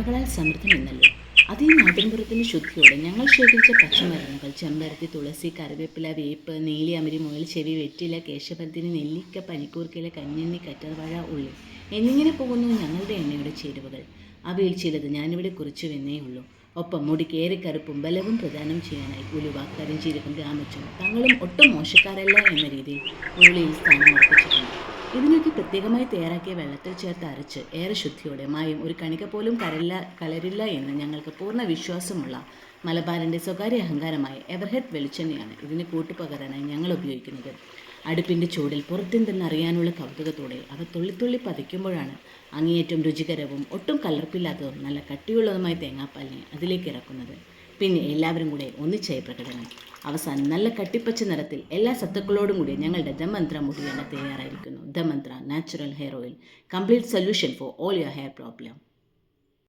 നന്മകളാൽ സമൃദ്ധമെന്നല്ലോ. അതേ നാട്ടിൻപുറത്തിൻ്റെ ശുദ്ധിയോടെ ഞങ്ങൾ ശേഖരിച്ച പച്ചമരുന്നുകൾ ചെമ്പരത്തി, തുളസി, കറിവേപ്പില, വേപ്പ്, നീലിയമരി, മുയൽച്ചെവി, വെറ്റില, കേശവർദ്ധിനി, നെല്ലിക്ക, പനിക്കൂർക്കയില, കഞ്ഞെണ്ണി, കറ്റർവാഴ, ഉള്ളി എന്നിങ്ങനെ പോകുന്നു ഞങ്ങളുടെ എണ്ണയുടെ ചേരുവകൾ. അവയിൽ ചിലത് ഞാനിവിടെ കുറിച്ചുവെന്നേ ഉള്ളൂ. ഒപ്പം മുടിക്ക് ഏറെ കറുപ്പും ബലവും പ്രദാനം ചെയ്യാനായി ഉലുവ, കരിഞ്ചീരകം, രാമച്ചം തങ്ങളും ഒട്ടും മോശക്കാരല്ല എന്ന രീതിയിൽ ഉരുളിയിൽ സ്ഥാനം ഉറപ്പിച്ചിട്ടുണ്ട്. ഇതിനൊക്കെ പ്രത്യേകമായി തയ്യാറാക്കിയ വെള്ളത്തിൽ ചേർത്ത് അരച്ച് ഏറെ ശുദ്ധിയോടെ മായം ഒരു കണിക പോലും കലരില്ല എന്ന് ഞങ്ങൾക്ക് പൂർണ്ണ വിശ്വാസമുള്ള മലബാറിൻ്റെ സ്വകാര്യ അഹങ്കാരമായ എവർഹെഡ് വെളിച്ചെണ്ണയാണ് ഇതിന് കൂട്ടുപകരാനായി ഞങ്ങൾ ഉപയോഗിക്കുന്നത്. അടുപ്പിൻ്റെ ചൂടിൽ പുറത്തെന്തെന്നറിയാനുള്ള കൗതുകത്തോടെ അവ തുള്ളിത്തുള്ളി പതിക്കുമ്പോഴാണ് അങ്ങേയറ്റം രുചികരവും ഒട്ടും കലർപ്പില്ലാത്തതും നല്ല കട്ടിയുള്ളതുമായ തേങ്ങാപ്പാലിനെ അതിലേക്ക് ഇറക്കുന്നത്. പിന്നെ എല്ലാവരും കൂടെ ഒന്നിച്ചായി പ്രകടനം. അവസാനം നല്ല കട്ടിപ്പച്ച നിറത്തിൽ എല്ലാ സത്തുക്കളോടും കൂടി ഞങ്ങളുടെ ദമന്ത്ര മുടിയെണ്ണ തയ്യാറായിരിക്കുന്നു. Damanthra natural hair oil, complete solution for all your hair problem.